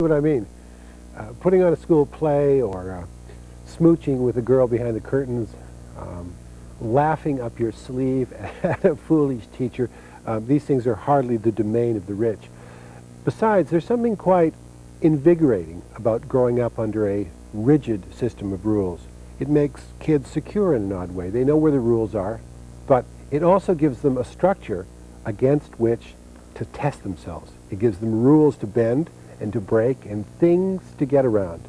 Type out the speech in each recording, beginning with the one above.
What I mean. Putting on a school play or smooching with a girl behind the curtains, laughing up your sleeve at a foolish teacher, these things are hardly the domain of the rich. Besides, there's something quite invigorating about growing up under a rigid system of rules. It makes kids secure in an odd way. They know where the rules are, but it also gives them a structure against which to test themselves. It gives them rules to bend and to break and things to get around.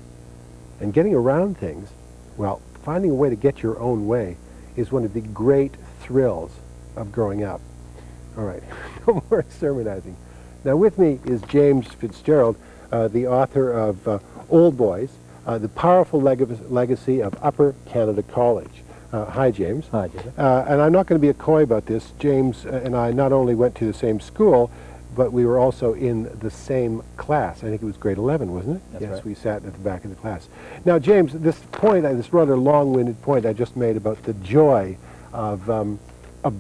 And getting around things, well, finding a way to get your own way is one of the great thrills of growing up. All right, no more sermonizing. Now with me is James FitzGerald, the author of Old Boys, the powerful legacy of Upper Canada College. Hi, James. Hi, James. And I'm not going to be coy about this. James and I not only went to the same school, but we were also in the same class. I think it was grade 11, wasn't it? That's yes, right. We sat at the back of the class. Now, James, this point, this rather long-winded point I just made about the joy of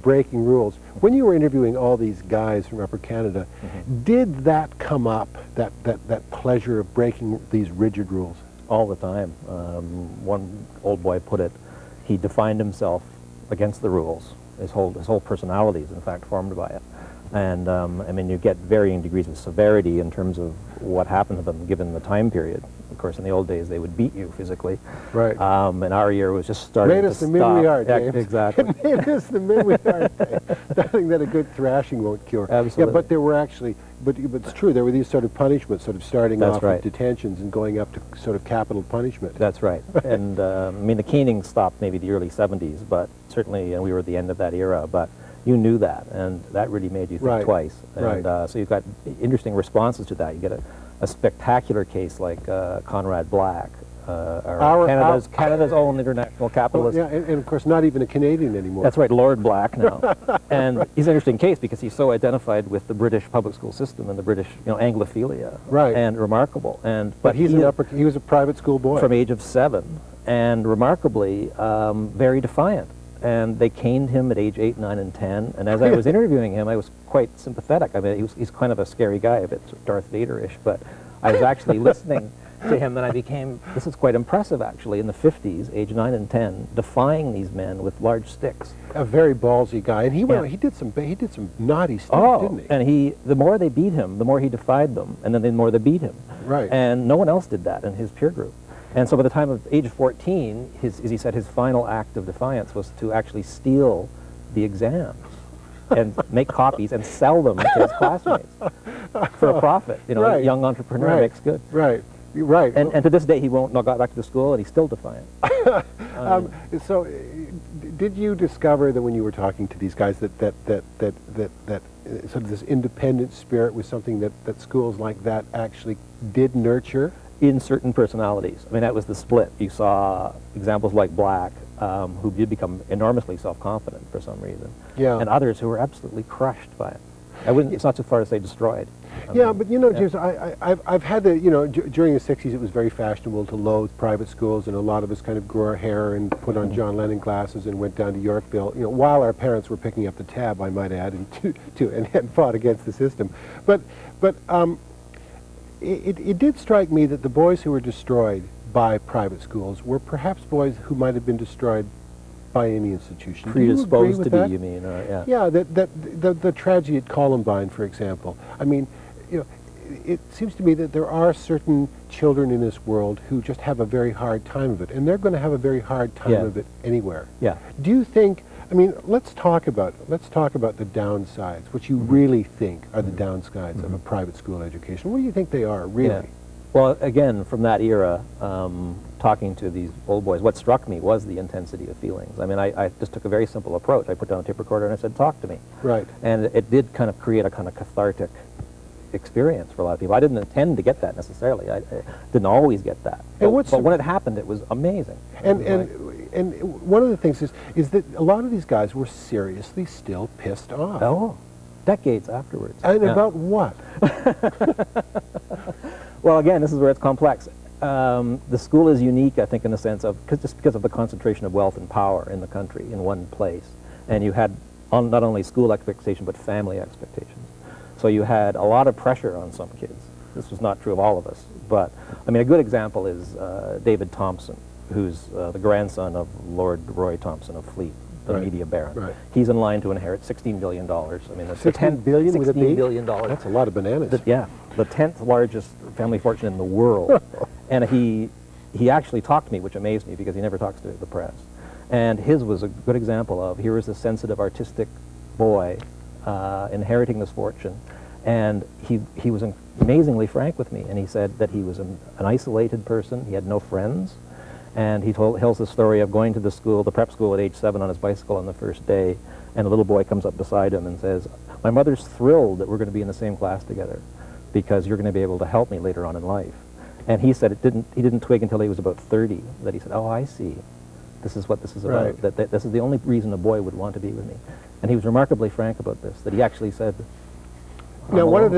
breaking rules. When you were interviewing all these guys from Upper Canada, did that come up, that pleasure of breaking these rigid rules? All the time. One old boy put it, he defined himself against the rules. His whole personality is, in fact, formed by it. And I mean, you get varying degrees of severity in terms of what happened to them given the time period. Of course, in the old days, they would beat you physically. Right. And our year was just starting Made to us the stop. men we are, James. Yeah, exactly. It made us the men we are. Nothing that a good thrashing won't cure. Absolutely. Yeah, but there were actually, but it's true, there were these sort of punishments, sort of starting That's off right. with detentions and going up to sort of capital punishment. That's right. And I mean, the caning stopped maybe the early 70s, but certainly we were at the end of that era. But you knew that, and that really made you think Right. twice. And Right. so you've got interesting responses to that. You get a spectacular case like Conrad Black, Canada's own international capitalist. Well, yeah, and of course not even a Canadian anymore. That's right, Lord Black now. And he's an interesting case because he's so identified with the British public school system and the British, Anglophilia. Right. And remarkable. But he was a private school boy. From age of 7, and remarkably very defiant. And they caned him at age 8, 9, and 10. And as I was interviewing him, I was quite sympathetic. I mean, he's kind of a scary guy, a bit Darth Vader-ish, but I was actually listening to him, and I became, this is quite impressive actually, in the 50s, age 9 and 10, defying these men with large sticks. A very ballsy guy, and he Yeah. he did some naughty stuff, didn't he? And the more they beat him, the more he defied them, and then the more they beat him. Right. And no one else did that in his peer group. And so by the time of age 14, as he said, his final act of defiance was to actually steal the exams and make copies and sell them to his classmates for a profit. Right. A young entrepreneur makes good. Right. Right. And to this day, he won't got back to the school, and he's still defiant. So, did you discover that when you were talking to these guys that sort of this independent spirit was something that schools like that actually did nurture? In certain personalities. I mean, that was the split. You saw examples like Black, who did become enormously self-confident for some reason, Yeah. and others who were absolutely crushed by it. It's not so far to say destroyed. Yeah, but James, I've had the, during the 60s it was very fashionable to loathe private schools, and a lot of us kind of grew our hair and put on John Lennon glasses and went down to Yorkville, while our parents were picking up the tab, I might add, and fought against the system. But it did strike me that the boys who were destroyed by private schools were perhaps boys who might have been destroyed by any institution. Predisposed to be, you mean? Yeah. Yeah, the tragedy at Columbine, for example. I mean, it seems to me that there are certain children in this world who just have a very hard time of it, and they're going to have a very hard time of it anywhere. Yeah. Do you think? I mean, let's talk about the downsides. What you really think are the downsides of a private school education? What do you think they are, really? Yeah. Well, again, from that era, talking to these old boys, what struck me was the intensity of feelings. I mean, I just took a very simple approach. I put down a tape recorder and I said, talk to me. Right. And it did kind of create a kind of cathartic experience for a lot of people. I didn't intend to get that necessarily. I didn't always get that. But when it happened, it was amazing. And one of the things is that a lot of these guys were seriously still pissed off. Oh, decades afterwards. And about what? Well, again, this is where it's complex. The school is unique, I think, in the sense of just because of the concentration of wealth and power in the country in one place. And you had not only school expectation, but family expectations. So you had a lot of pressure on some kids. This was not true of all of us, But, I mean, a good example is David Thompson, who's the grandson of Lord Roy Thompson of Fleet, the media baron. Right. He's in line to inherit $16 billion. I mean, that's $16 billion with a B? $16 billion. That's a lot of bananas. Yeah, the 10th largest family fortune in the world. And he actually talked to me, which amazed me because he never talks to the press. And his was a good example of, here is a sensitive, artistic boy inheriting this fortune. And he was amazingly frank with me, and he said that he was an isolated person, he had no friends, and he tells the story of going to the school, the prep school at age 7 on his bicycle on the first day, and a little boy comes up beside him and says, "My mother's thrilled that we're going to be in the same class together, because you're going to be able to help me later on in life." And he said he didn't twig until he was about 30, that he said, "Oh, I see. This is what this is about. Right. That this is the only reason a boy would want to be with me." And he was remarkably frank about this, that he actually said, now, one of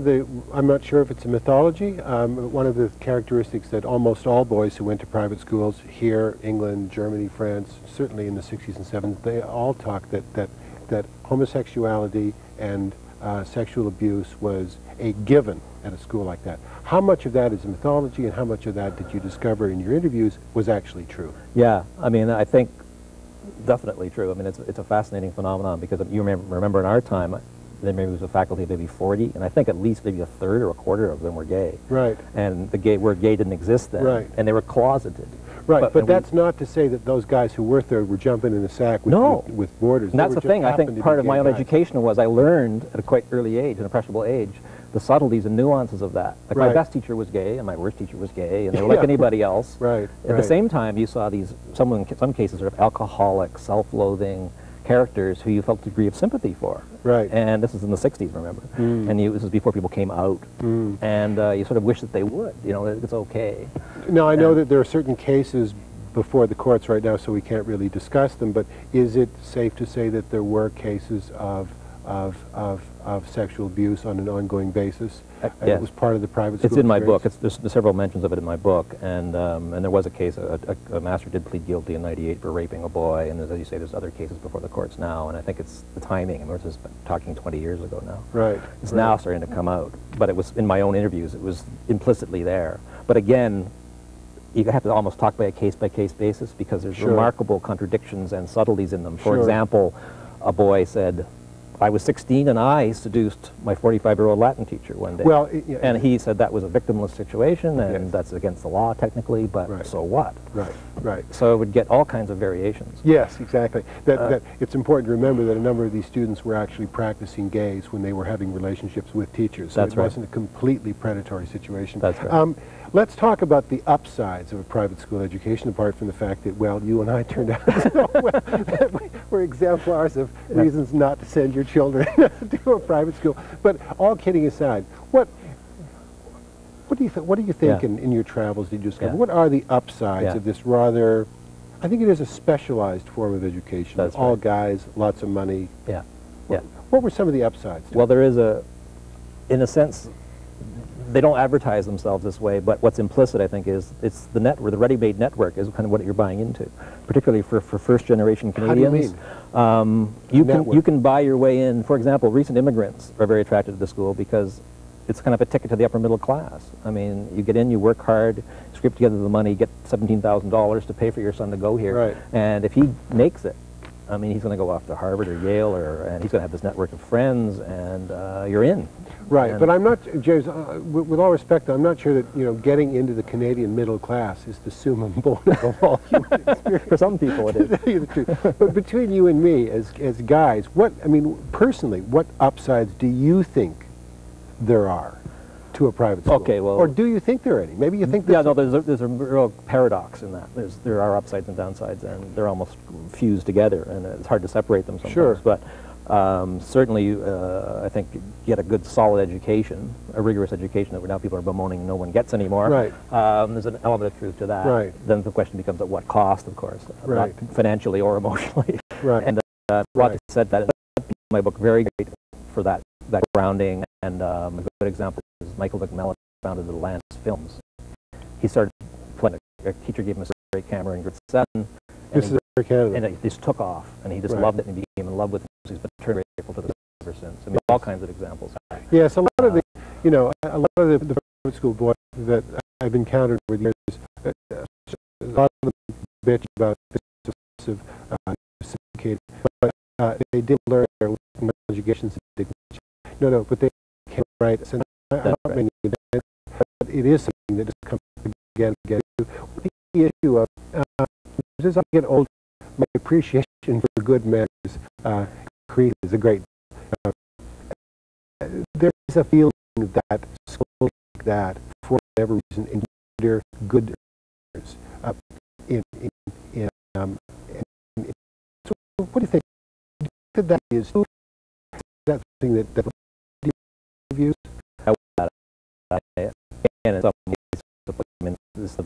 the, I'm not sure if it's a mythology, one of the characteristics that almost all boys who went to private schools here, England, Germany, France, certainly in the 60s and 70s, they all talk that homosexuality and sexual abuse was a given at a school like that. How much of that is a mythology, and how much of that did you discover in your interviews was actually true? Yeah, I mean, I think definitely true. I mean, it's a fascinating phenomenon, because you remember in our time, there maybe was a faculty of maybe 40, and I think at least maybe a third or a quarter of them were gay. Right. And the word gay didn't exist then. Right. And they were closeted. Right, but that's not to say that those guys who were third were jumping in the sack with boarders. And that's the thing. I think part of my own education was I learned at a quite early age, an impressionable age, the subtleties and nuances of that. Like my best teacher was gay, and my worst teacher was gay, and they were like anybody else. Right. At the same time, you saw these, in some cases, sort of alcoholic, self-loathing characters who you felt a degree of sympathy for. Right. And this is in the 60s, remember? And this was before people came out. And you sort of wish that they would, you know, it's okay. Now, I know that there are certain cases before the courts right now, so we can't really discuss them, but is it safe to say that there were cases of sexual abuse on an ongoing basis? It was part of the private school It's in my experience? book. There's several mentions of it in my book, and there was a case, a master did plead guilty in '98 for raping a boy, and as you say, there's other cases before the courts now, and I think it's the timing. I mean, we're just talking 20 years ago now. Right. It's now starting to come out, but it was in my own interviews, it was implicitly there. But again, you have to almost talk by a case-by-case basis, because there's remarkable contradictions and subtleties in them. For example, a boy said, "I was 16 and I seduced my 45-year-old Latin teacher one day." Well, and he said that was a victimless situation, and that's against the law technically, but so what? Right, right. So it would get all kinds of variations. Yes, exactly. That it's important to remember that a number of these students were actually practicing gays when they were having relationships with teachers. So it wasn't a completely predatory situation. That's right. Let's talk about the upsides of a private school education, apart from the fact that, well, you and I turned out we're exemplars of reasons not to send your children to a private school. But all kidding aside, what do you think in your travels did you discover? What are the upsides of this rather, I think it is a specialized form of education. That's all guys, lots of money. Yeah. What were some of the upsides? Well, there is in a sense, they don't advertise themselves this way, but what's implicit, I think, is it's the network, the ready-made network is kind of what you're buying into, particularly for first-generation Canadians. How do you mean? You can buy your way in. For example, recent immigrants are very attracted to the school because it's kind of a ticket to the upper middle class. I mean, you get in, you work hard, scrape together the money, get $17,000 to pay for your son to go here, and if he makes it, I mean, he's going to go off to Harvard or Yale, and he's going to have this network of friends, and you're in. Right, and but I'm not, James, with all respect, I'm not sure that, getting into the Canadian middle class is the summum bonum of all human experience. For some people it is. To tell you the truth. But between you and me, as guys, personally, what upsides do you think there are to a private school? Okay, well... Or do you think there are any? Maybe you think there's... Yeah, no, there's a real paradox in that. There are upsides and downsides, and they're almost fused together, and it's hard to separate them sometimes. Sure. But certainly, I think you get a good, solid education, a rigorous education that now people are bemoaning no one gets anymore. Right. There's an element of truth to that. Right. Then the question becomes at what cost, of course, not financially or emotionally. Right. And Roger said that in my book, very great for that grounding, and a good example is Michael McMillan founded Atlantis Films. He started playing, a teacher gave him a straight camera in grade 7. This is Canada. And it just took off, and he just loved it and became in love with it. He's been very grateful to this ever since. I mean, all kinds of examples. Yes, a lot of the, a lot of the private school boys that I've encountered over the years, a lot of them bitch about excessive, sophisticated, but they did learn their education. No, but they can't write. And right. It is something that just comes again and again. The issue of as I get older, my appreciation for good manners increases a great deal. There is a feeling that schools like that, for whatever reason, engender good manners. So what do you think? That is that thing that views? And in some ways, I mean, this is the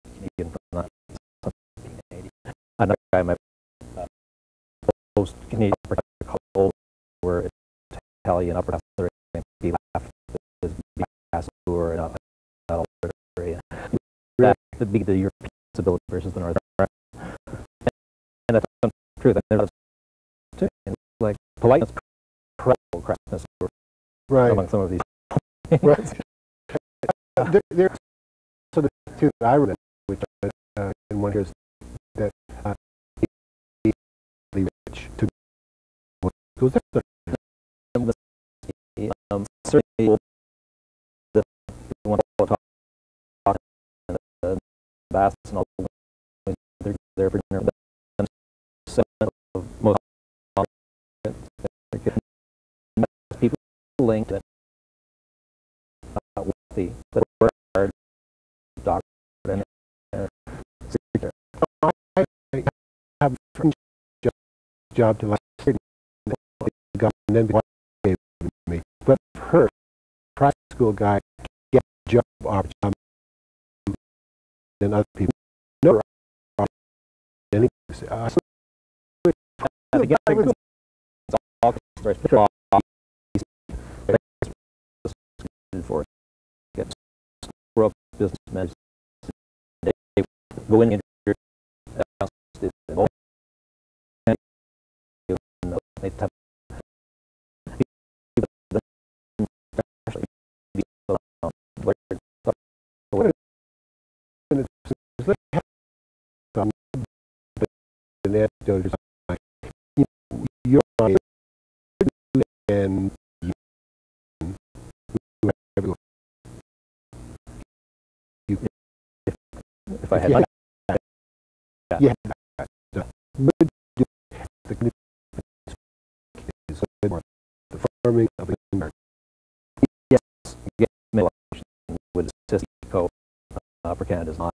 Canadian from 1980. Another guy, my post-Canadian called were Italian upper class, he left his Tour and that area. That would be the European disability versus the North American. And that's the truth. And there's too, like politeness, crassness, right, among some of these. Right. There's so the two that I remember, which in one here's that rich to goes there. Certainly, the one talk the bass and all they're there for dinner. Of most people linked it wealthy that work hard, doctor, and I have a job to like and then gave to me. But her private school guy get a job opportunity than other people. No, anything. For get world businessmen, they go in and they have and if I had like yeah, the farming of an yes, would assist co for Canada's not.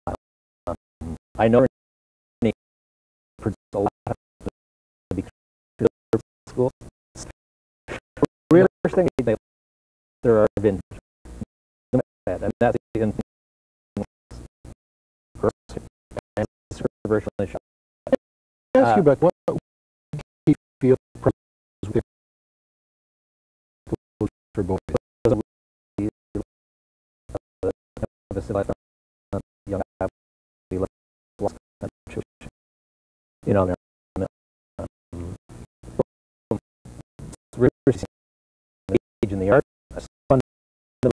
I know a lot of schools. Really, first thing there are been, and that's in virtually shot. Ask you about what you feel for both. You know, age in the art